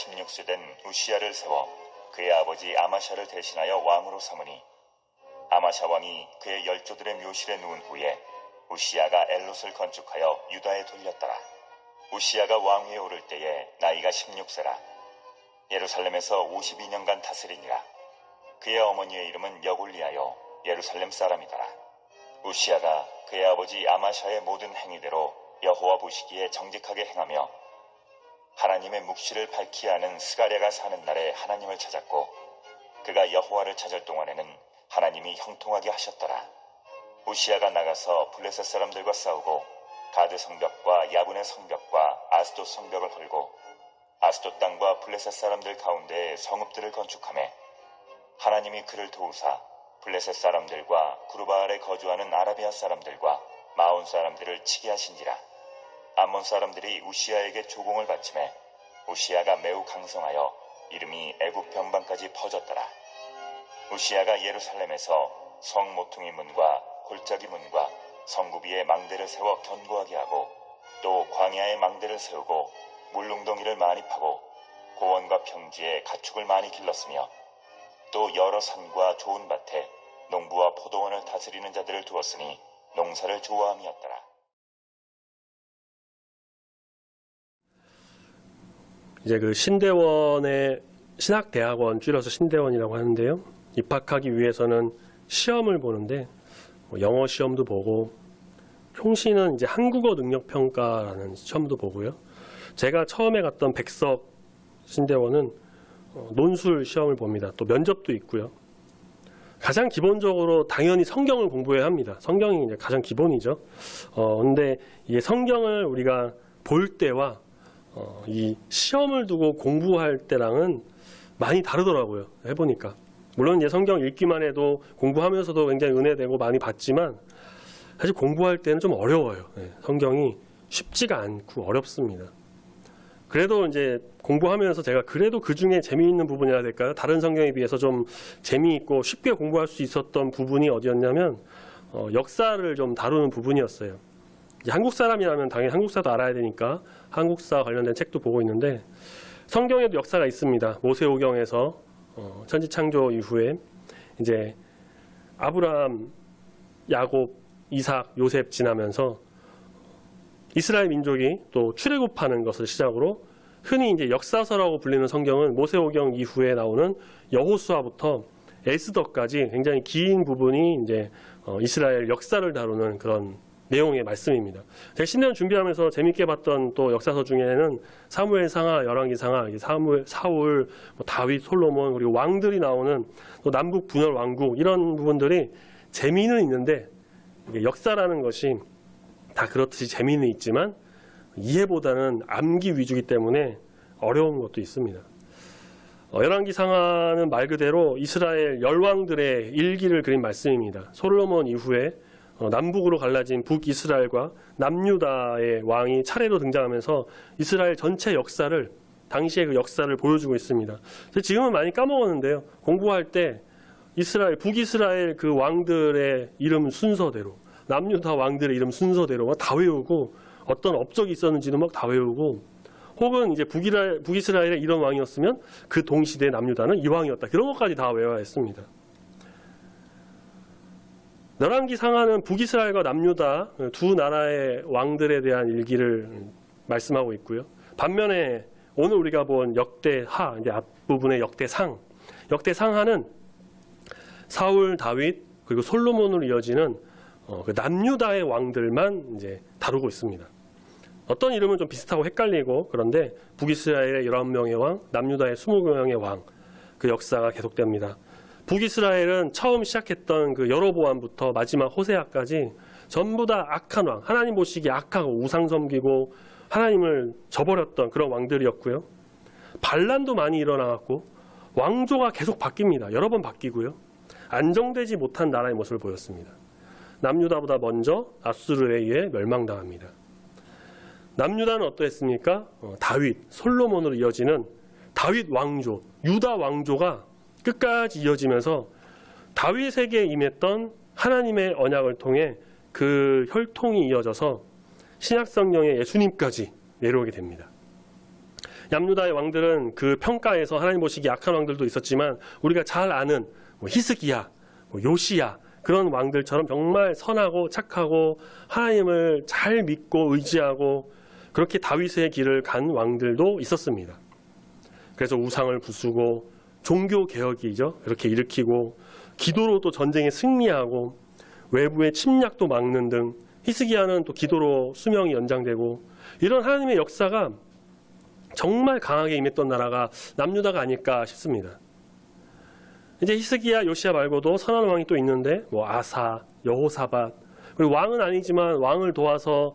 16세 된 우시야를 세워 그의 아버지 아마샤를 대신하여 왕으로 삼으니 아마샤 왕이 그의 열조들의 묘실에 누운 후에 우시야가 엘롯을 건축하여 유다에 돌렸더라. 우시야가 왕위에 오를 때에 나이가 16세라. 예루살렘에서 52년간 다스리니라. 그의 어머니의 이름은 여골리하여 예루살렘 사람이더라. 우시야가 그의 아버지 아마샤의 모든 행위대로 여호와 보시기에 정직하게 행하며 하나님의 묵시를 밝히 하는 스가랴가 사는 날에 하나님을 찾았고 그가 여호와를 찾을 동안에는 하나님이 형통하게 하셨더라. 우시야가 나가서 블레셋 사람들과 싸우고 가드 성벽과 야분의 성벽과 아스돗 성벽을 헐고 아스돗 땅과 블레셋 사람들 가운데에 성읍들을 건축하며 하나님이 그를 도우사 블레셋 사람들과 구르바알에 거주하는 아라비아 사람들과 마온 사람들을 치게 하신지라. 암몬 사람들이 우시야에게 조공을 바치매 우시야가 매우 강성하여 이름이 애굽 변방까지 퍼졌더라. 우시야가 예루살렘에서 성 모퉁이 문과 골짜기 문과 성구비에 망대를 세워 견고하게 하고 또 광야에 망대를 세우고 물웅덩이를 많이 파고 고원과 평지에 가축을 많이 길렀으며 또 여러 산과 좋은 밭에 농부와 포도원을 다스리는 자들을 두었으니 농사를 좋아함이었더라. 이제 그 신대원의 신학대학원, 줄여서 신대원이라고 하는데요. 입학하기 위해서는 시험을 보는데 영어 시험도 보고 총시는 이제 한국어 능력 평가라는 시험도 보고요. 제가 처음에 갔던 백석 신대원은 논술 시험을 봅니다. 또 면접도 있고요. 가장 기본적으로 당연히 성경을 공부해야 합니다. 성경이 이제 가장 기본이죠. 근데 이게 성경을 우리가 볼 때와 이 시험을 두고 공부할 때랑은 많이 다르더라고요. 해보니까. 물론 이제 성경 읽기만 해도 공부하면서도 굉장히 은혜되고 많이 받지만 사실 공부할 때는 좀 어려워요. 성경이 쉽지가 않고 어렵습니다. 그래도 이제 공부하면서 제가 그래도 그 중에 재미있는 부분이라 해야 될까요? 다른 성경에 비해서 좀 재미있고 쉽게 공부할 수 있었던 부분이 어디였냐면 역사를 좀 다루는 부분이었어요. 이제 한국 사람이라면 당연히 한국사도 알아야 되니까 한국사 관련된 책도 보고 있는데 성경에도 역사가 있습니다. 모세오경에서 천지창조 이후에 이제 아브라함, 야곱, 이삭, 요셉 지나면서 이스라엘 민족이 또 출애굽하는 것을 시작으로 흔히 이제 역사서라고 불리는 성경은 모세오경 이후에 나오는 여호수아부터 에스더까지 굉장히 긴 부분이 이제 이스라엘 역사를 다루는 그런 내용의 말씀입니다. 제가 신대원 준비하면서 재밌게 봤던 또 역사서 중에는 사무엘상하, 열왕기상하, 사울, 다윗, 솔로몬 그리고 왕들이 나오는 또 남북 분열 왕국 이런 부분들이 재미는 있는데 이게 역사라는 것이 다 그렇듯이 재미는 있지만 이해보다는 암기 위주이기 때문에 어려운 것도 있습니다. 열왕기상하는 말 그대로 이스라엘 열왕들의 일기를 그린 말씀입니다. 솔로몬 이후에 남북으로 갈라진 북이스라엘과 남유다의 왕이 차례로 등장하면서 이스라엘 전체 역사를 당시의 그 역사를 보여주고 있습니다. 지금은 많이 까먹었는데요. 공부할 때 북이스라엘 그 왕들의 이름 순서대로 남유다 왕들의 이름 순서대로 다 외우고 어떤 업적이 있었는지도 막 다 외우고 혹은 이제 북이스라엘의 이런 왕이었으면 그 동시대 남유다는 이 왕이었다. 그런 것까지 다 외워야 했습니다. 열왕기상하는 북이스라엘과 남유다 두 나라의 왕들에 대한 일기를 말씀하고 있고요. 반면에 오늘 우리가 본 역대하, 이제 앞부분의 역대상하는 사울, 다윗 그리고 솔로몬으로 이어지는 그 남유다의 왕들만 이제 다루고 있습니다. 어떤 이름은 좀 비슷하고 헷갈리고 그런데 북이스라엘의 11명의 왕, 남유다의 20명의 왕 그 역사가 계속됩니다. 북이스라엘은 처음 시작했던 그 여로보암부터 마지막 호세아까지 전부 다 악한 왕, 하나님 보시기에 악하고 우상 섬기고 하나님을 저버렸던 그런 왕들이었고요. 반란도 많이 일어나고 왕조가 계속 바뀝니다. 여러 번 바뀌고요. 안정되지 못한 나라의 모습을 보였습니다. 남유다보다 먼저 아수르에 의해 멸망당합니다. 남유다는 어떠했습니까? 다윗, 솔로몬으로 이어지는 다윗 왕조, 유다 왕조가 끝까지 이어지면서 다윗에게 임했던 하나님의 언약을 통해 그 혈통이 이어져서 신약성경의 예수님까지 내려오게 됩니다. 남유다의 왕들은 그 평가에서 하나님 보시기에 악한 왕들도 있었지만 우리가 잘 아는 히스기야, 요시야 그런 왕들처럼 정말 선하고 착하고 하나님을 잘 믿고 의지하고 그렇게 다윗의 길을 간 왕들도 있었습니다. 그래서 우상을 부수고 종교 개혁이죠. 이렇게 일으키고 기도로 또 전쟁에 승리하고 외부의 침략도 막는 등 히스기야는 또 기도로 수명이 연장되고 이런 하나님의 역사가 정말 강하게 임했던 나라가 남유다가 아닐까 싶습니다. 이제 히스기야, 요시야 말고도 선한 왕이 또 있는데 아사, 여호사밧 그리고 왕은 아니지만 왕을 도와서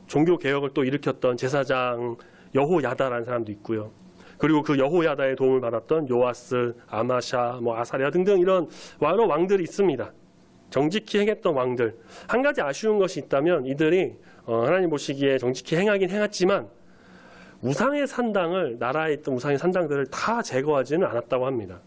종교 개혁을 또 일으켰던 제사장 여호야다라는 사람도 있고요. 그리고 그 여호야다의 도움을 받았던 요아스, 아마샤, 아사랴 등등 이런 여러 왕들이 있습니다. 정직히 행했던 왕들. 한 가지 아쉬운 것이 있다면 이들이 하나님 보시기에 정직히 행하긴 행했지만 우상의 산당을 나라에 있던 우상의 산당들을 다 제거하지는 않았다고 합니다.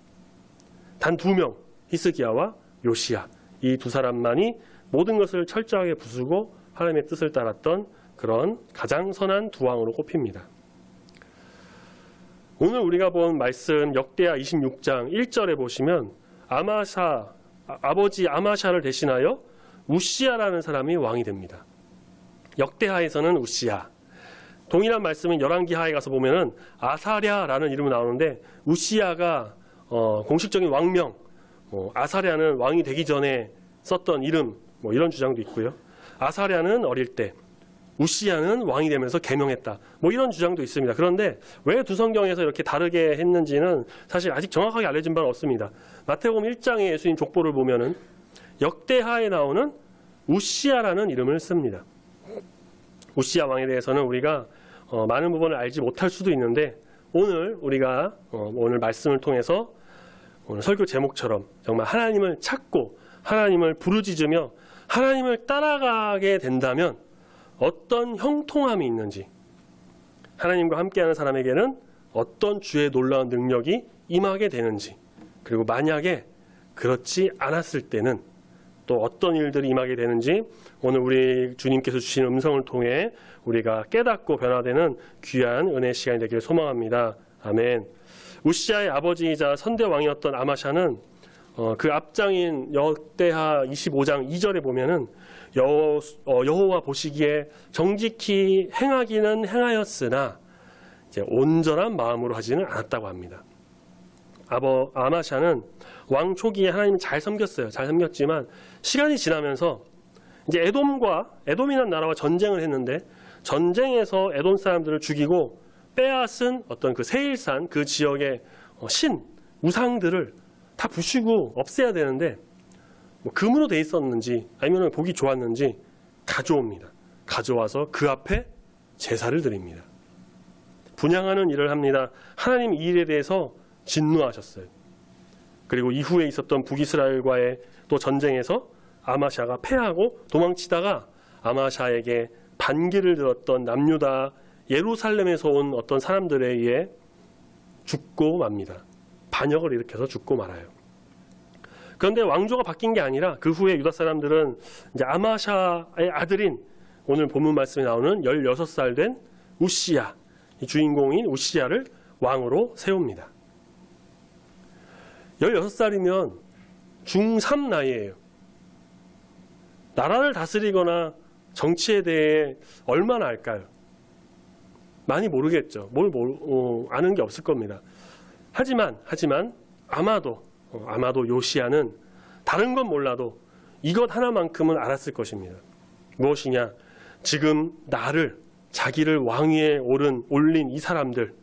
단 2명, 히스기야와 요시야 이 두 사람만이 모든 것을 철저하게 부수고 하나님의 뜻을 따랐던 그런 가장 선한 두 왕으로 꼽힙니다. 오늘 우리가 본 말씀 역대하 26장 1절에 보시면 아버지 아마샤를 대신하여 우시야라는 사람이 왕이 됩니다. 역대하에서는 우시야. 동일한 말씀은 열왕기하에 가서 보면은 아사랴라는 이름이 나오는데 우시야가 공식적인 왕명, 아사랴는 왕이 되기 전에 썼던 이름, 이런 주장도 있고요. 아사랴는 어릴 때, 우시야는 왕이 되면서 계명했다. 이런 주장도 있습니다. 그런데 왜 두 성경에서 이렇게 다르게 했는지는 사실 아직 정확하게 알려진 바는 없습니다. 마태복음 1장의 예수님 족보를 보면은 역대하에 나오는 우시야라는 이름을 씁니다. 우시야 왕에 대해서는 우리가 많은 부분을 알지 못할 수도 있는데 오늘 우리가 오늘 말씀을 통해서 오늘 설교 제목처럼 정말 하나님을 찾고 하나님을 부르짖으며 하나님을 따라가게 된다면 어떤 형통함이 있는지 하나님과 함께하는 사람에게는 어떤 주의 놀라운 능력이 임하게 되는지 그리고 만약에 그렇지 않았을 때는 또 어떤 일들이 임하게 되는지 오늘 우리 주님께서 주신 음성을 통해 우리가 깨닫고 변화되는 귀한 은혜 시간이 되기를 소망합니다. 아멘. 우시야의 아버지이자 선대왕이었던 아마샤는 그 앞장인 역대하 25장 2절에 보면은 여호와 보시기에 정직히 행하기는 행하였으나 이제 온전한 마음으로 하지는 않았다고 합니다. 아마샤는 왕 초기에 하나님을 잘 섬겼어요. 잘 섬겼지만 시간이 지나면서 이제 에돔이라는 나라와 전쟁을 했는데 전쟁에서 에돔 사람들을 죽이고 빼앗은 어떤 그 세일산 그 지역의 우상들을 다 부수고 없애야 되는데 금으로 돼 있었는지 아니면 보기 좋았는지 가져옵니다. 가져와서 그 앞에 제사를 드립니다. 분향하는 일을 합니다. 하나님 이 일에 대해서 진노하셨어요. 그리고 이후에 있었던 북이스라엘과의 또 전쟁에서 아마샤가 패하고 도망치다가 아마샤에게 반기를 들었던 남유다 예루살렘에서 온 어떤 사람들에 의해 죽고 맙니다. 반역을 일으켜서 죽고 말아요. 그런데 왕조가 바뀐 게 아니라 그 후에 유다 사람들은 이제 아마샤의 아들인 오늘 본문 말씀에 나오는 16살 된 우시야, 이 주인공인 우시야를 왕으로 세웁니다. 16살이면 중3 나이예요. 나라를 다스리거나 정치에 대해 얼마나 알까요? 많이 모르겠죠. 아는 게 없을 겁니다. 하지만 아마도 요시야는 다른 건 몰라도 이것 하나만큼은 알았을 것입니다. 무엇이냐? 지금 자기를 왕위에 올린 이 사람들,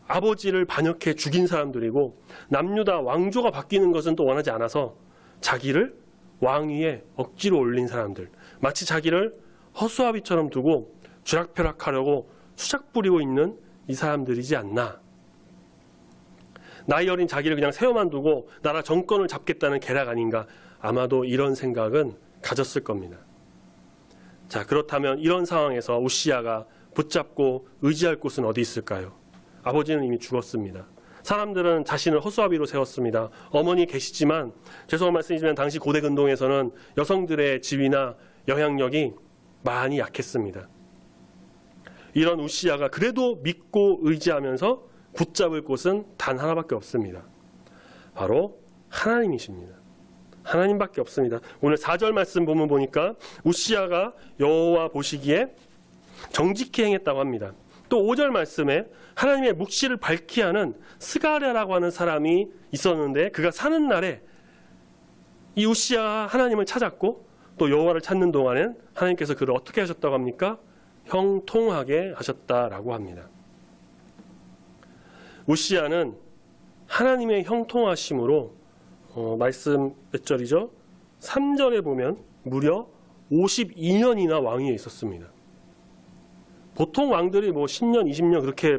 아버지를 반역해 죽인 사람들이고 남유다 왕조가 바뀌는 것은 또 원하지 않아서 자기를 왕위에 억지로 올린 사람들, 마치 자기를 허수아비처럼 두고 쥐락펴락하려고 수작 부리고 있는 이 사람들이지 않나. 나이 어린 자기를 그냥 세워만 두고 나라 정권을 잡겠다는 계략 아닌가. 아마도 이런 생각은 가졌을 겁니다. 자, 그렇다면 이런 상황에서 우시야가 붙잡고 의지할 곳은 어디 있을까요? 아버지는 이미 죽었습니다. 사람들은 자신을 허수아비로 세웠습니다. 어머니 계시지만 죄송한 말씀이지만 당시 고대 근동에서는 여성들의 지위나 영향력이 많이 약했습니다. 이런 우시야가 그래도 믿고 의지하면서 붙잡을 곳은 단 하나밖에 없습니다. 바로 하나님이십니다. 하나님밖에 없습니다. 오늘 4절 말씀 보면 보니까 우시야가 여호와 보시기에 정직히 행했다고 합니다. 또 5절 말씀에 하나님의 묵시를 밝히 하는 스가랴라고 하는 사람이 있었는데 그가 사는 날에 이 우시야가 하나님을 찾았고 또 여호와를 찾는 동안엔 하나님께서 그를 어떻게 하셨다고 합니까? 형통하게 하셨다라고 합니다. 우시야는 하나님의 형통하심으로 말씀 몇 절이죠? 3절에 보면 무려 52년이나 왕위에 있었습니다. 보통 왕들이 뭐 10년, 20년 그렇게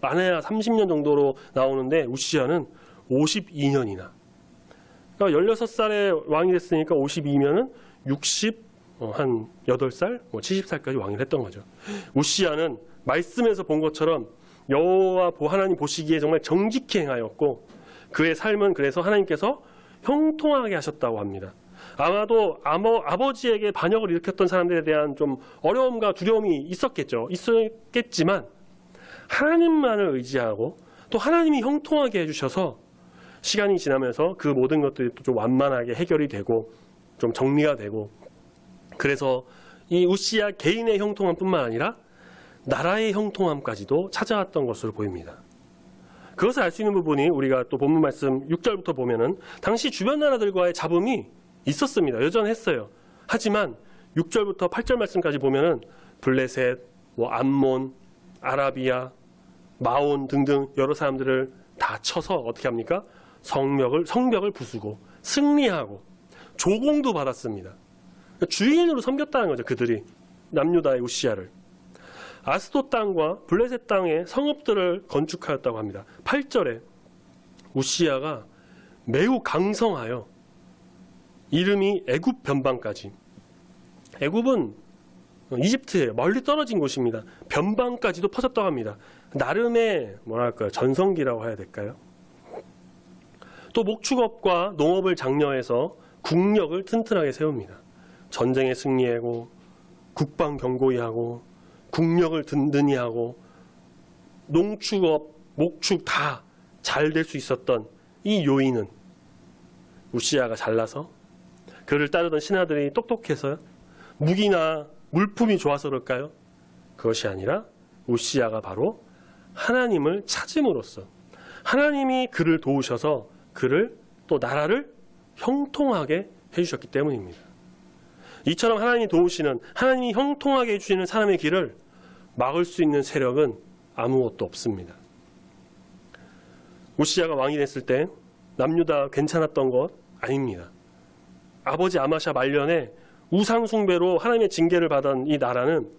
많아야 30년 정도로 나오는데 우시야는 52년이나. 그러니까 16살에 왕이 됐으니까 52면은 한 8살, 70살까지 왕이 했던 거죠. 우시야는 말씀에서 본 것처럼 여호와 하나님 보시기에 정말 정직히 행하였고 그의 삶은 그래서 하나님께서 형통하게 하셨다고 합니다. 아마도 아버지에게 반역을 일으켰던 사람들에 대한 좀 어려움과 두려움이 있었겠지만 하나님만을 의지하고 또 하나님이 형통하게 해주셔서 시간이 지나면서 그 모든 것들이 또 좀 완만하게 해결이 되고 좀 정리가 되고 그래서 이 우시야 개인의 형통함뿐만 아니라 나라의 형통함까지도 찾아왔던 것으로 보입니다. 그것을 알 수 있는 부분이 우리가 또 본문 말씀 6절부터 보면은 당시 주변 나라들과의 잡음이 있었습니다. 여전했어요. 하지만 6절부터 8절 말씀까지 보면은 블레셋, 암몬, 아라비아, 마온 등등 여러 사람들을 다 쳐서 어떻게 합니까? 성벽을 부수고 승리하고 조공도 받았습니다. 주인으로 섬겼다는 거죠. 그들이 남유다의 우시야를. 아스돗 땅과 블레셋 땅의 성읍들을 건축하였다고 합니다. 8절에 우시야가 매우 강성하여 이름이 애굽 변방까지. 애굽은 이집트에 멀리 떨어진 곳입니다. 변방까지도 퍼졌다고 합니다. 나름의 전성기라고 해야 될까요? 또 목축업과 농업을 장려해서 국력을 튼튼하게 세웁니다. 전쟁에 승리하고 국방 견고히 하고 국력을 든든히 하고 농축업, 목축 다 잘 될 수 있었던 이 요인은 우시야가 잘나서 그를 따르던 신하들이 똑똑해서 무기나 물품이 좋아서 그럴까요? 그것이 아니라 우시야가 바로 하나님을 찾음으로써 하나님이 그를 도우셔서 그를 또 나라를 형통하게 해주셨기 때문입니다. 이처럼 하나님이 도우시는 하나님이 형통하게 해주시는 사람의 길을 막을 수 있는 세력은 아무것도 없습니다. 우시야가 왕이 됐을 때 남유다 괜찮았던 것 아닙니다. 아버지 아마샤 말년에 우상 숭배로 하나님의 징계를 받은 이 나라는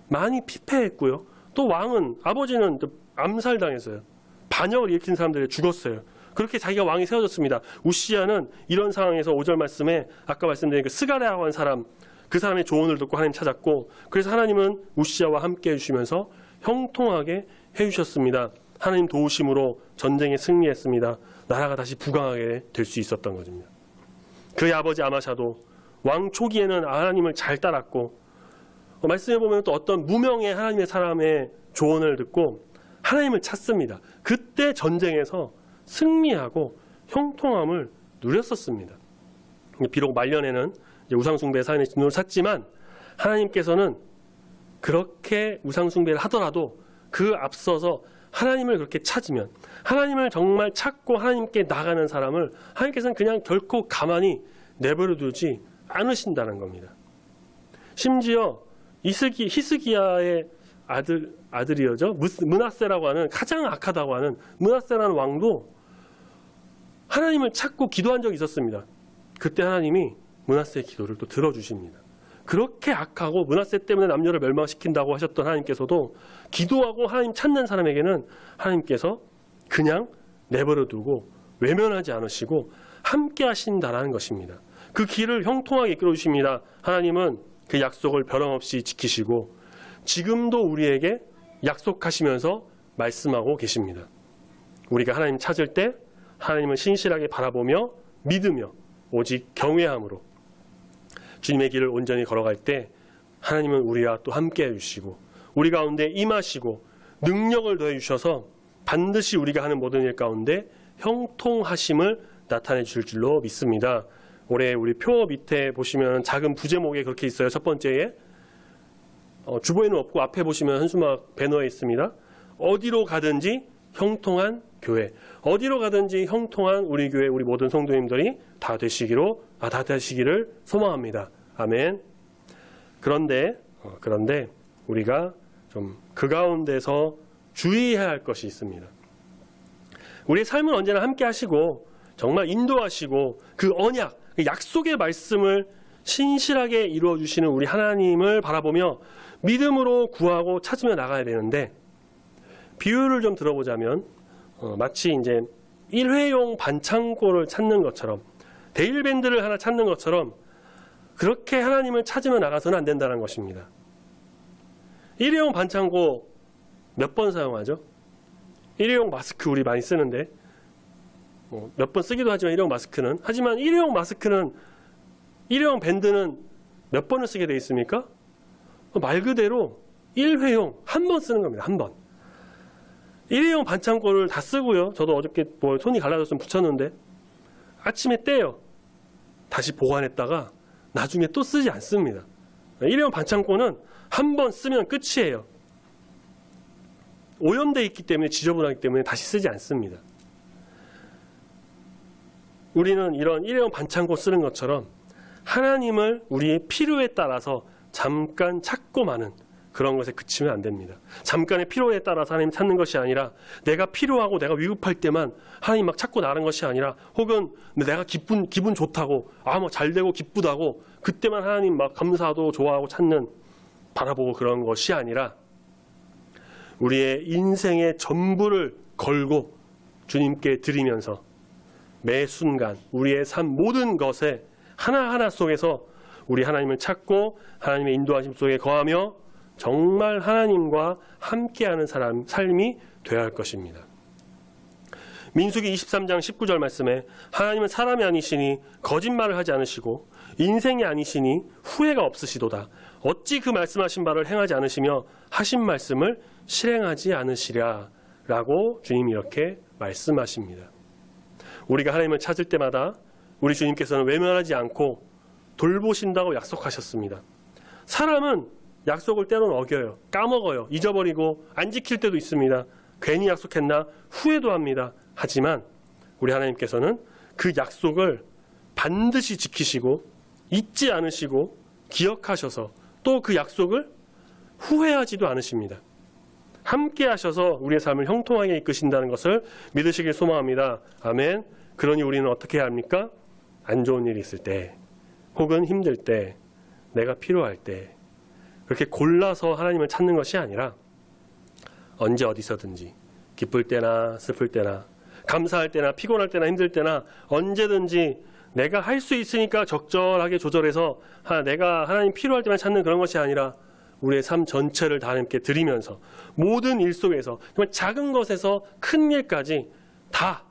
많이 피폐했고요. 또 왕은 아버지는 암살당했어요. 반역을 일으킨 사람들이 죽었어요. 그렇게 자기가 왕이 세워졌습니다. 우시야는 이런 상황에서 5절 말씀에 아까 말씀드린 그 스가랴라고 하는 사람, 그 사람의 조언을 듣고 하나님 찾았고 그래서 하나님은 우시야와 함께 해주시면서 형통하게 해주셨습니다. 하나님 도우심으로 전쟁에 승리했습니다. 나라가 다시 부강하게 될 수 있었던 것입니다. 그의 아버지 아마샤도 왕 초기에는 하나님을 잘 따랐고 말씀해 보면 또 어떤 무명의 하나님의 사람의 조언을 듣고 하나님을 찾습니다. 그때 전쟁에서 승리하고 형통함을 누렸었습니다. 비록 말년에는 우상숭배의 사인의 진노를 샀지만 하나님께서는 그렇게 우상숭배를 하더라도 그 앞서서 하나님을 그렇게 찾으면 하나님을 정말 찾고 하나님께 나가는 사람을 하나님께서는 그냥 결코 가만히 내버려 두지 않으신다는 겁니다. 심지어 히스기야의 아들이죠. 므낫세라고 하는 가장 악하다고 하는 므낫세라는 왕도 하나님을 찾고 기도한 적이 있었습니다. 그때 하나님이 므낫세의 기도를 또 들어주십니다. 그렇게 악하고 므낫세 때문에 남녀를 멸망시킨다고 하셨던 하나님께서도 기도하고 하나님 찾는 사람에게는 하나님께서 그냥 내버려 두고 외면하지 않으시고 함께 하신다라는 것입니다. 그 길을 형통하게 이끌어 주십니다. 하나님은 그 약속을 변함없이 지키시고 지금도 우리에게 약속하시면서 말씀하고 계십니다. 우리가 하나님 찾을 때 하나님을 신실하게 바라보며 믿으며 오직 경외함으로 주님의 길을 온전히 걸어갈 때 하나님은 우리와 또 함께 해주시고 우리 가운데 임하시고 능력을 더해 주셔서 반드시 우리가 하는 모든 일 가운데 형통하심을 나타내 주실 줄로 믿습니다. 올해 우리 표 밑에 보시면 작은 부제목에 그렇게 있어요. 첫 번째에 주보에는 없고 앞에 보시면 한수막 배너에 있습니다. 어디로 가든지 형통한 교회, 어디로 가든지 형통한 우리 교회, 우리 모든 성도님들이 다 되시기를 소망합니다. 아멘. 그런데 우리가 좀 그 가운데서 주의해야 할 것이 있습니다. 우리의 삶은 언제나 함께 하시고 정말 인도하시고 그 언약, 그 약속의 말씀을 신실하게 이루어 주시는 우리 하나님을 바라보며 믿음으로 구하고 찾으며 나가야 되는데, 비유를 좀 들어보자면 마치 이제 일회용 반창고를 찾는 것처럼, 데일밴드를 하나 찾는 것처럼 그렇게 하나님을 찾으며 나가서는 안 된다는 것입니다. 일회용 반창고 몇 번 사용하죠? 일회용 마스크 우리 많이 쓰는데 몇 번 쓰기도 하지만 하지만 일회용 밴드는 몇 번을 쓰게 돼 있습니까? 말 그대로 일회용 한 번 쓰는 겁니다. 한 번. 일회용 반창고를 다 쓰고요. 저도 어저께 손이 갈라져서 좀 붙였는데 아침에 떼요. 다시 보관했다가 나중에 또 쓰지 않습니다. 일회용 반창고는 한 번 쓰면 끝이에요. 오염되어 있기 때문에, 지저분하기 때문에 다시 쓰지 않습니다. 우리는 이런 일회용 반창고 쓰는 것처럼 하나님을 우리의 필요에 따라서 잠깐 찾고 마는 그런 것에 그치면 안 됩니다. 잠깐의 필요에 따라서 하나님 찾는 것이 아니라, 내가 필요하고 내가 위급할 때만 하나님 막 찾고 나는 것이 아니라, 혹은 내가 기분 좋다고 잘 되고 기쁘다고 그때만 하나님 막 감사하고 좋아하고 찾는, 바라보고 그런 것이 아니라 우리의 인생의 전부를 걸고 주님께 드리면서 매 순간 우리의 삶 모든 것에 하나하나 속에서 우리 하나님을 찾고 하나님의 인도하심 속에 거하며 정말 하나님과 함께하는 삶이 되어야 할 것입니다. 민수기 23장 19절 말씀에 하나님은 사람이 아니시니 거짓말을 하지 않으시고 인생이 아니시니 후회가 없으시도다. 어찌 그 말씀하신 바를 행하지 않으시며 하신 말씀을 실행하지 않으시랴 라고 주님이 이렇게 말씀하십니다. 우리가 하나님을 찾을 때마다 우리 주님께서는 외면하지 않고 돌보신다고 약속하셨습니다. 사람은 약속을 때로는 어겨요. 까먹어요. 잊어버리고 안 지킬 때도 있습니다. 괜히 약속했나 후회도 합니다. 하지만 우리 하나님께서는 그 약속을 반드시 지키시고 잊지 않으시고 기억하셔서 또 그 약속을 후회하지도 않으십니다. 함께 하셔서 우리의 삶을 형통하게 이끄신다는 것을 믿으시길 소망합니다. 아멘. 그러니 우리는 어떻게 해야 합니까? 안 좋은 일이 있을 때, 혹은 힘들 때, 내가 필요할 때 그렇게 골라서 하나님을 찾는 것이 아니라 언제 어디서든지, 기쁠 때나 슬플 때나 감사할 때나 피곤할 때나 힘들 때나 언제든지 내가 할 수 있으니까 적절하게 조절해서 내가 하나님 필요할 때만 찾는 그런 것이 아니라 우리의 삶 전체를 다 하나님께 드리면서 모든 일 속에서 정말 작은 것에서 큰 일까지 다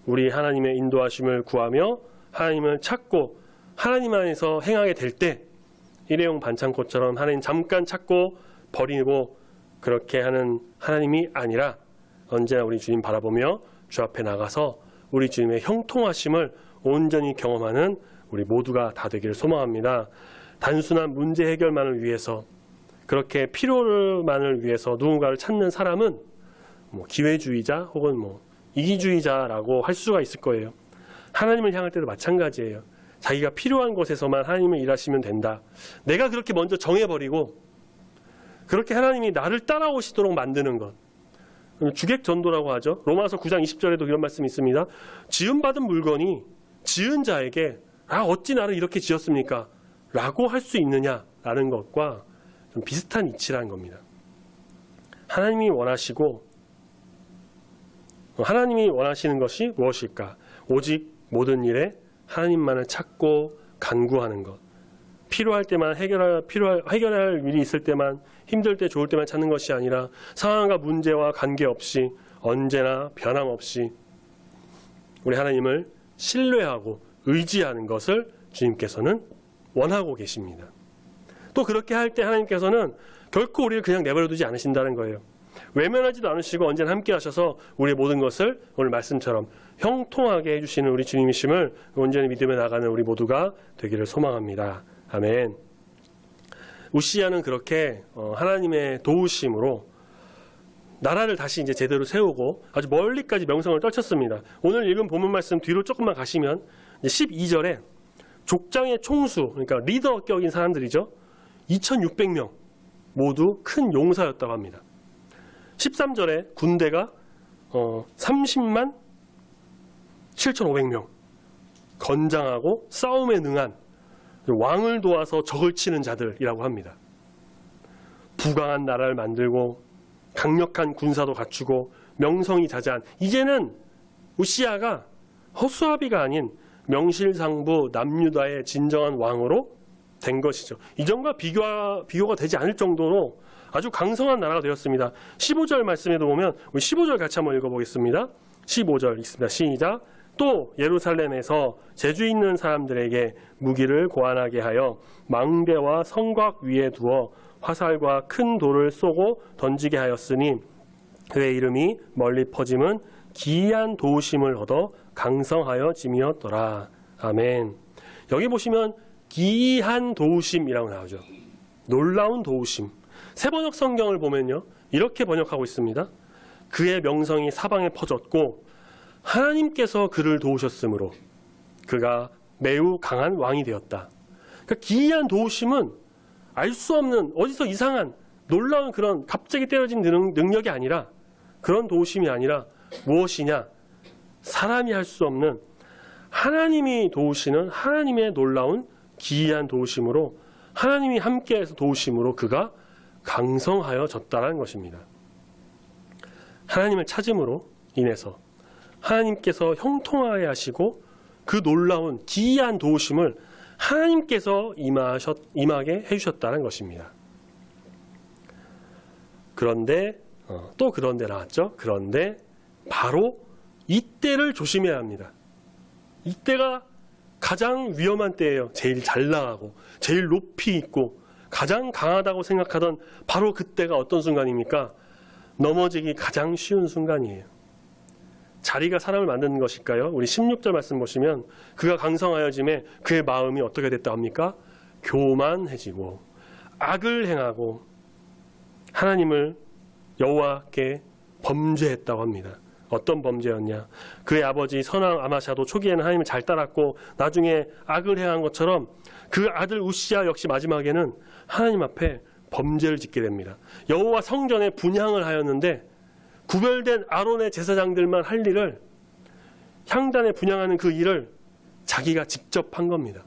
우리 하나님의 인도하심을 구하며 하나님을 찾고 하나님 안에서 행하게 될 때, 일회용 반창고처럼 하나님 잠깐 찾고 버리고 그렇게 하는 하나님이 아니라 언제나 우리 주님 바라보며 주 앞에 나가서 우리 주님의 형통하심을 온전히 경험하는 우리 모두가 다 되기를 소망합니다. 단순한 문제 해결만을 위해서, 그렇게 필요만을 위해서 누군가를 찾는 사람은 기회주의자 혹은 이기주의자라고 할 수가 있을 거예요. 하나님을 향할 때도 마찬가지예요. 자기가 필요한 곳에서만 하나님을 일하시면 된다. 내가 그렇게 먼저 정해버리고 그렇게 하나님이 나를 따라오시도록 만드는 것, 주객전도라고 하죠. 로마서 9장 20절에도 이런 말씀이 있습니다. 지음받은 물건이 지은 자에게 어찌 나를 이렇게 지었습니까? 라고 할 수 있느냐라는 것과 좀 비슷한 이치라는 겁니다. 하나님이 원하시는 것이 무엇일까? 오직 모든 일에 하나님만을 찾고 간구하는 것, 필요할 때만 해결할 일이 있을 때만, 힘들 때 좋을 때만 찾는 것이 아니라 상황과 문제와 관계없이 언제나 변함없이 우리 하나님을 신뢰하고 의지하는 것을 주님께서는 원하고 계십니다. 또 그렇게 할 때 하나님께서는 결코 우리를 그냥 내버려두지 않으신다는 거예요. 외면하지도 않으시고 언제나 함께 하셔서 우리의 모든 것을 오늘 말씀처럼 형통하게 해주시는 우리 주님이심을 온전히 믿음에 나가는 우리 모두가 되기를 소망합니다. 아멘. 우시야는 그렇게 하나님의 도우심으로 나라를 다시 이제 제대로 세우고 아주 멀리까지 명성을 떨쳤습니다. 오늘 읽은 본문 말씀 뒤로 조금만 가시면 12절에 족장의 총수, 그러니까 리더격인 사람들이죠. 2,600명 모두 큰 용사였다고 합니다. 13절에 군대가 30만 7,500명, 건장하고 싸움에 능한 왕을 도와서 적을 치는 자들이라고 합니다. 부강한 나라를 만들고 강력한 군사도 갖추고 명성이 자자한, 이제는 우시야가 허수아비가 아닌 명실상부 남유다의 진정한 왕으로 된 것이죠. 이전과 비교가 되지 않을 정도로 아주 강성한 나라가 되었습니다. 15절 말씀에도 보면 우리 15절 같이 한번 읽어보겠습니다. 15절 읽습니다. 시작. 또 예루살렘에서 재주 있는 사람들에게 무기를 고안하게 하여 망대와 성곽 위에 두어 화살과 큰 돌을 쏘고 던지게 하였으니 그의 이름이 멀리 퍼짐은 기이한 도우심을 얻어 강성하여 짐이었더라. 아멘. 여기 보시면 기이한 도우심이라고 나오죠. 놀라운 도우심. 새번역 성경을 보면요, 이렇게 번역하고 있습니다. 그의 명성이 사방에 퍼졌고 하나님께서 그를 도우셨으므로 그가 매우 강한 왕이 되었다. 그러니까 기이한 도우심은 알 수 없는 어디서 이상한 놀라운 그런 갑자기 때려진 능력이 아니라, 그런 도우심이 아니라 무엇이냐? 사람이 할 수 없는 하나님이 도우시는 하나님의 놀라운 기이한 도우심으로, 하나님이 함께해서 도우심으로 그가 강성하여졌다는 것입니다. 하나님을 찾음으로 인해서 하나님께서 형통하게 하시고 그 놀라운 기이한 도우심을 하나님께서 임하게 해주셨다는 것입니다. 그런데 또 그런데 나왔죠. 그런데 바로 이때를 조심해야 합니다. 이때가 가장 위험한 때예요. 제일 잘 나가고 제일 높이 있고 가장 강하다고 생각하던 바로 그때가 어떤 순간입니까? 넘어지기 가장 쉬운 순간이에요. 자리가 사람을 만드는 것일까요? 우리 16절 말씀 보시면 그가 강성하여짐에 그의 마음이 어떻게 됐다 합니까? 교만해지고 악을 행하고 하나님을 여호와께 범죄했다고 합니다. 어떤 범죄였냐? 그의 아버지 선왕 아마샤도 초기에는 하나님을 잘 따랐고 나중에 악을 행한 것처럼 그 아들 우시야 역시 마지막에는 하나님 앞에 범죄를 짓게 됩니다. 여호와 성전에 분향을 하였는데 구별된 아론의 제사장들만 할 일을, 향단에 분향하는 그 일을 자기가 직접 한 겁니다.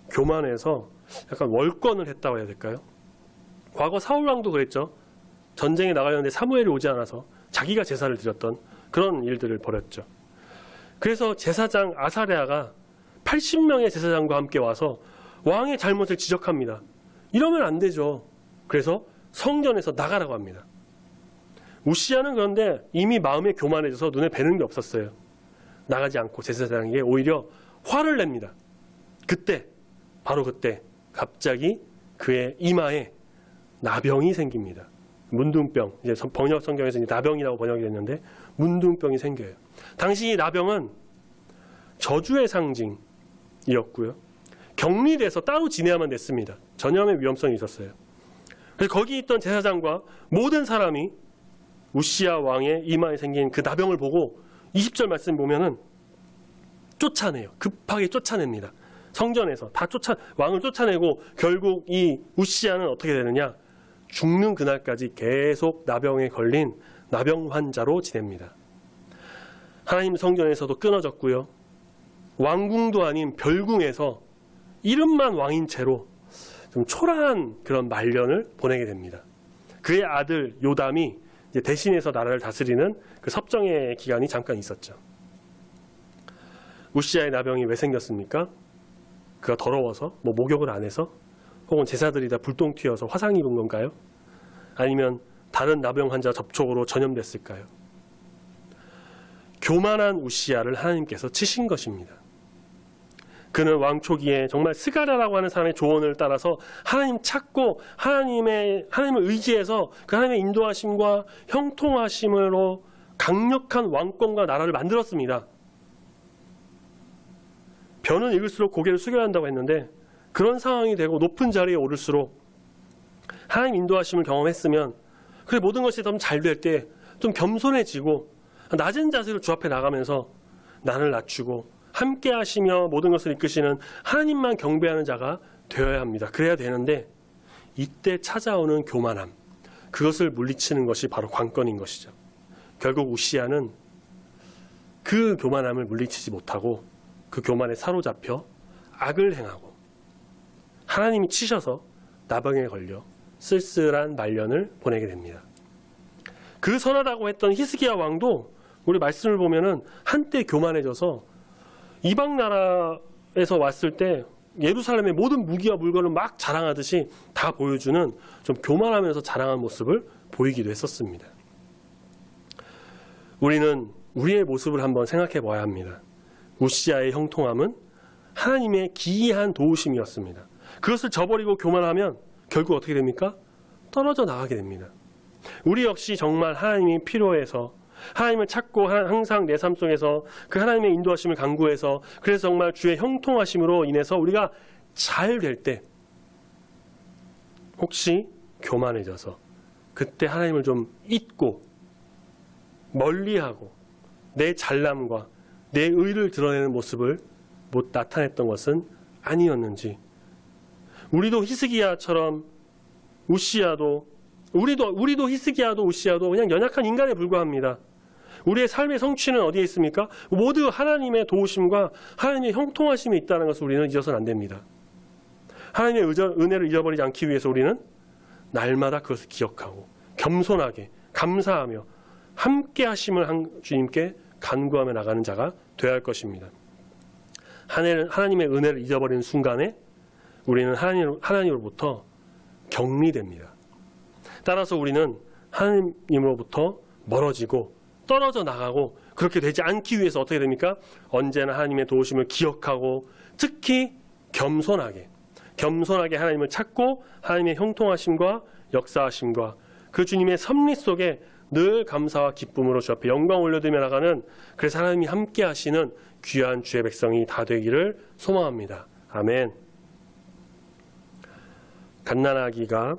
교만해서 약간 월권을 했다고 해야 될까요? 과거 사울왕도 그랬죠. 전쟁에 나가려는데 사무엘이 오지 않아서 자기가 제사를 드렸던 그런 일들을 벌였죠. 그래서 제사장 아사랴가 80명의 제사장과 함께 와서 왕의 잘못을 지적합니다. 이러면 안 되죠. 그래서 성전에서 나가라고 합니다. 우시야는 그런데 이미 마음에 교만해져서 눈에 뵈는 게 없었어요. 나가지 않고 제사장에게 오히려 화를 냅니다. 그때, 바로 그때 갑자기 그의 이마에 나병이 생깁니다. 문둥병, 이제 번역 성경에서 나병이라고 번역이 됐는데 문둥병이 생겨요. 당시 이 나병은 저주의 상징이었고요. 격리돼서 따로 지내야만 됐습니다. 전염의 위험성이 있었어요. 그래서 거기 있던 제사장과 모든 사람이 우시야 왕의 이마에 생긴 그 나병을 보고 20절 말씀 보면은 쫓아내요. 급하게 쫓아냅니다. 성전에서 다 왕을 쫓아내고 결국 이 우시야는 어떻게 되느냐? 죽는 그날까지 계속 나병에 걸린 나병 환자로 지냅니다. 하나님 성전에서도 끊어졌고요. 왕궁도 아닌 별궁에서 이름만 왕인 채로 좀 초라한 그런 말년을 보내게 됩니다. 그의 아들 요담이 이제 대신해서 나라를 다스리는 그 섭정의 기간이 잠깐 있었죠. 우시야의 나병이 왜 생겼습니까? 그가 더러워서, 목욕을 안 해서, 혹은 제사들이 다 불똥 튀어서 화상 입은 건가요? 아니면 다른 나병 환자 접촉으로 전염됐을까요? 교만한 우시야를 하나님께서 치신 것입니다. 그는 왕 초기에 정말 스가랴라고 하는 사람의 조언을 따라서 하나님 찾고 하나님을 의지해서 그 하나님의 인도하심과 형통하심으로 강력한 왕권과 나라를 만들었습니다. 변은 읽을수록 고개를 숙여야 한다고 했는데 그런 상황이 되고 높은 자리에 오를수록 하나님 인도하심을 경험했으면 그래 모든 것이 좀 잘 될 때 좀 겸손해지고 낮은 자세로 주 앞에 나가면서 나를 낮추고 함께 하시며 모든 것을 이끄시는 하나님만 경배하는 자가 되어야 합니다. 그래야 되는데 이때 찾아오는 교만함, 그것을 물리치는 것이 바로 관건인 것이죠. 결국 우시야는 그 교만함을 물리치지 못하고 그 교만에 사로잡혀 악을 행하고 하나님이 치셔서 나병에 걸려 쓸쓸한 말년을 보내게 됩니다. 그 선하다고 했던 히스기야 왕도 우리 말씀을 보면은 한때 교만해져서 이방 나라에서 왔을 때 예루살렘의 모든 무기와 물건을 막 자랑하듯이 다 보여주는 좀 교만하면서 자랑한 모습을 보이기도 했었습니다. 우리는 우리의 모습을 한번 생각해 봐야 합니다. 우시야의 형통함은 하나님의 기이한 도우심이었습니다. 그것을 저버리고 교만하면 결국 어떻게 됩니까? 떨어져 나가게 됩니다. 우리 역시 정말 하나님이 필요해서 하나님을 찾고 항상 내 삶 속에서 그 하나님의 인도하심을 간구해서 그래서 정말 주의 형통하심으로 인해서 우리가 잘 될 때 혹시 교만해져서 그때 하나님을 좀 잊고 멀리하고 내 잘남과 내 의를 드러내는 모습을 못 나타냈던 것은 아니었는지 우리도 히스기야처럼 우리도 히스기야도 우시야도 그냥 연약한 인간에 불과합니다. 우리의 삶의 성취는 어디에 있습니까? 모두 하나님의 도우심과 하나님의 형통하심이 있다는 것을 우리는 잊어서는 안 됩니다. 하나님의 은혜를 잊어버리지 않기 위해서 우리는 날마다 그것을 기억하고 겸손하게 감사하며 함께 하심을 주님께 간구하며 나가는 자가 되어야 할 것입니다. 하나님의 은혜를 잊어버리는 순간에 우리는 하나님으로부터 격리됩니다. 따라서 우리는 하나님으로부터 멀어지고 떨어져 나가고 그렇게 되지 않기 위해서 어떻게 됩니까? 언제나 하나님의 도우심을 기억하고 특히 겸손하게 하나님을 찾고 하나님의 형통하심과 역사하심과 그 주님의 섭리 속에 늘 감사와 기쁨으로 주 앞에 영광 올려드리며 나가는 그래서 하나님이 함께 하시는 귀한 주의 백성이 다 되기를 소망합니다. 아멘. 갓난아기가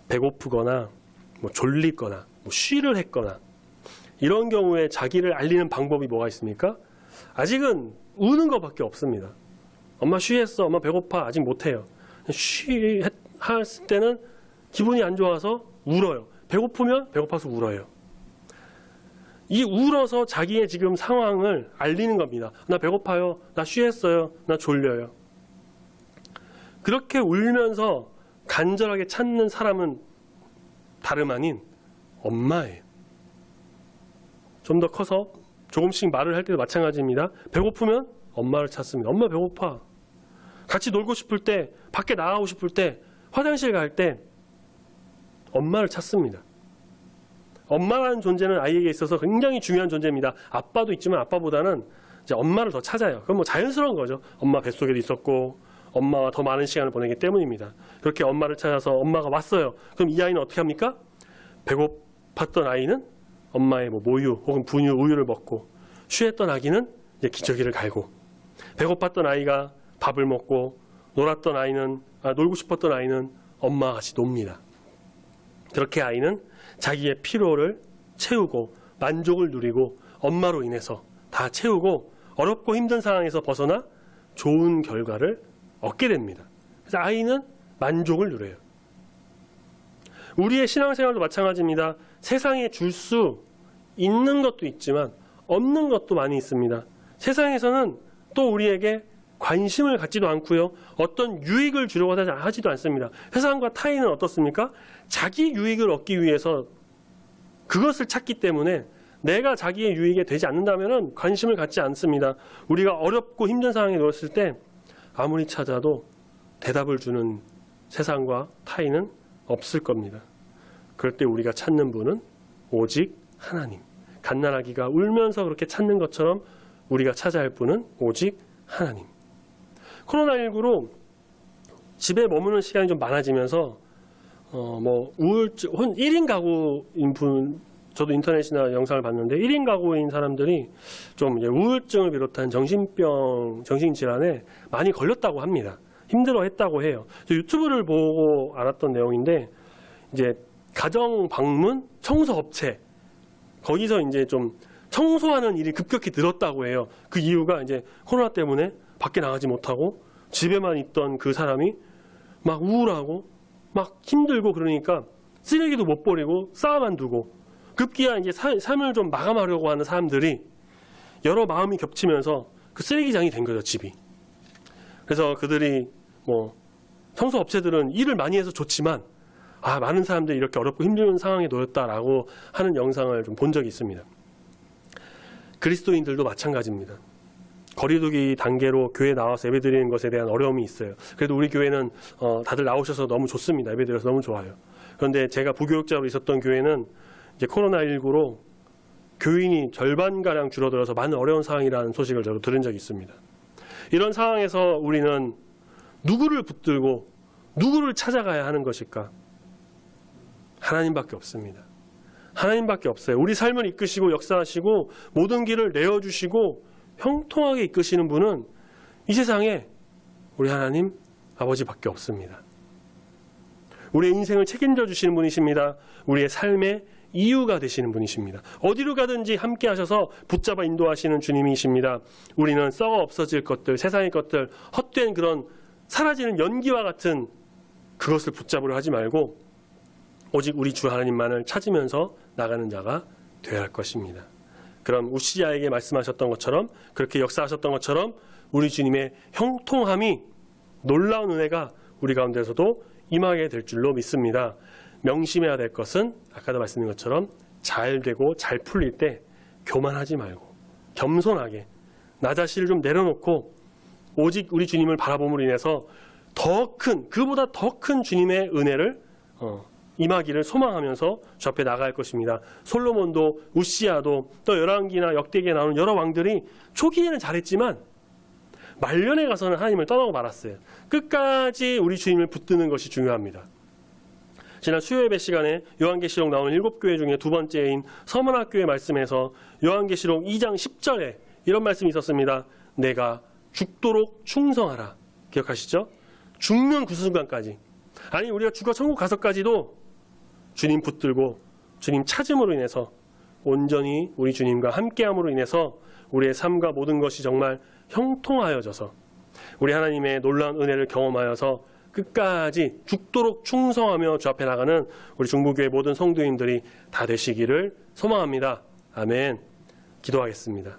배고프거나 졸리거나 쉬를 했거나 이런 경우에 자기를 알리는 방법이 뭐가 있습니까? 아직은 우는 것밖에 없습니다. 엄마 쉬했어, 엄마 배고파, 아직 못해요. 쉬했을 때는 기분이 안 좋아서 울어요. 배고프면 배고파서 울어요. 이 울어서 자기의 지금 상황을 알리는 겁니다. 나 배고파요, 나 쉬했어요, 나 졸려요. 그렇게 울면서 간절하게 찾는 사람은 다름 아닌 엄마예요. 좀 더 커서 조금씩 말을 할 때도 마찬가지입니다. 배고프면 엄마를 찾습니다. 엄마 배고파. 같이 놀고 싶을 때, 밖에 나가고 싶을 때, 화장실 갈 때 엄마를 찾습니다. 엄마라는 존재는 아이에게 있어서 굉장히 중요한 존재입니다. 아빠도 있지만 아빠보다는 이제 엄마를 더 찾아요. 그건 자연스러운 거죠. 엄마 뱃속에도 있었고 엄마와 더 많은 시간을 보내기 때문입니다. 그렇게 엄마를 찾아서 엄마가 왔어요. 그럼 이 아이는 어떻게 합니까? 배고팠던 아이는 엄마의 모유 혹은 분유, 우유를 먹고 쉬했던 아기는 이제 기저귀를 갈고 배고팠던 아이가 밥을 먹고 놀고 싶었던 아이는 엄마와 같이 놉니다. 그렇게 아이는 자기의 피로를 채우고 만족을 누리고 엄마로 인해서 다 채우고 어렵고 힘든 상황에서 벗어나 좋은 결과를 얻게 됩니다. 그래서 아이는 만족을 누려요. 우리의 신앙생활도 마찬가지입니다. 세상에 줄 수 있는 것도 있지만 없는 것도 많이 있습니다. 세상에서는 또 우리에게 관심을 갖지도 않고요. 어떤 유익을 주려고 하지도 않습니다. 세상과 타인은 어떻습니까? 자기 유익을 얻기 위해서 그것을 찾기 때문에 내가 자기의 유익에 되지 않는다면 관심을 갖지 않습니다. 우리가 어렵고 힘든 상황에 놓였을 때 아무리 찾아도 대답을 주는 세상과 타인은 없을 겁니다. 그럴 때 우리가 찾는 분은 오직 하나님. 갓난아기가 울면서 그렇게 찾는 것처럼 우리가 찾아야 할 분은 오직 하나님. 코로나19로 집에 머무는 시간이 좀 많아지면서 우울증, 1인 가구인 분, 저도 인터넷이나 영상을 봤는데 1인 가구인 사람들이 좀 이제 우울증을 비롯한 정신질환에 많이 걸렸다고 합니다. 힘들어했다고 해요. 유튜브를 보고 알았던 내용인데 이제 가정 방문 청소 업체 거기서 이제 좀 청소하는 일이 급격히 늘었다고 해요. 그 이유가 이제 코로나 때문에 밖에 나가지 못하고 집에만 있던 그 사람이 막 우울하고 막 힘들고 그러니까 쓰레기도 못 버리고 쌓아만 두고 급기야 이제 삶을 좀 마감하려고 하는 사람들이 여러 마음이 겹치면서 그 쓰레기장이 된 거죠, 집이. 그래서 그들이 청소 업체들은 일을 많이 해서 좋지만 많은 사람들이 이렇게 어렵고 힘든 상황에 놓였다라고 하는 영상을 좀 본 적이 있습니다. 그리스도인들도 마찬가지입니다. 거리두기 단계로 교회 나와서 예배드리는 것에 대한 어려움이 있어요. 그래도 우리 교회는 다들 나오셔서 너무 좋습니다. 예배드려서 너무 좋아요. 그런데 제가 부교육자로 있었던 교회는 이제 코로나19로 교인이 절반가량 줄어들어서 많은 어려운 상황이라는 소식을 저도 들은 적이 있습니다. 이런 상황에서 우리는 누구를 붙들고 누구를 찾아가야 하는 것일까? 하나님밖에 없습니다. 하나님밖에 없어요. 우리 삶을 이끄시고 역사하시고 모든 길을 내어주시고 형통하게 이끄시는 분은 이 세상에 우리 하나님 아버지밖에 없습니다. 우리의 인생을 책임져 주시는 분이십니다. 우리의 삶의 이유가 되시는 분이십니다. 어디로 가든지 함께 하셔서 붙잡아 인도하시는 주님이십니다. 우리는 썩어 없어질 것들, 세상의 것들, 헛된 그런 사라지는 연기와 같은 그것을 붙잡으려 하지 말고 오직 우리 주 하나님만을 찾으면서 나가는 자가 되어야 할 것입니다. 그럼 우시야에게 말씀하셨던 것처럼 그렇게 역사하셨던 것처럼 우리 주님의 형통함이 놀라운 은혜가 우리 가운데서도 임하게 될 줄로 믿습니다. 명심해야 될 것은 아까도 말씀드린 것처럼 잘 되고 잘 풀릴 때 교만하지 말고 겸손하게 나 자신을 좀 내려놓고 오직 우리 주님을 바라봄으로 인해서 그보다 더 큰 주님의 은혜를 임하기를 소망하면서 주 앞에 나갈 것입니다. 솔로몬도 우시야도 또 열왕기나 역대기에 나오는 여러 왕들이 초기에는 잘했지만 말년에 가서는 하나님을 떠나고 말았어요. 끝까지 우리 주님을 붙드는 것이 중요합니다. 지난 수요예배 시간에 요한계시록 나오는 7교회 중에 두 번째인 서문학교의 말씀에서 요한계시록 2장 10절에 이런 말씀이 있었습니다. 내가 죽도록 충성하라. 기억하시죠? 죽는 그 순간까지. 아니 우리가 죽어 천국 가서까지도 주님 붙들고 주님 찾음으로 인해서 온전히 우리 주님과 함께함으로 인해서 우리의 삶과 모든 것이 정말 형통하여져서 우리 하나님의 놀라운 은혜를 경험하여서 끝까지 죽도록 충성하며 주 앞에 나가는 우리 중부교회 모든 성도님들이 다 되시기를 소망합니다. 아멘. 기도하겠습니다.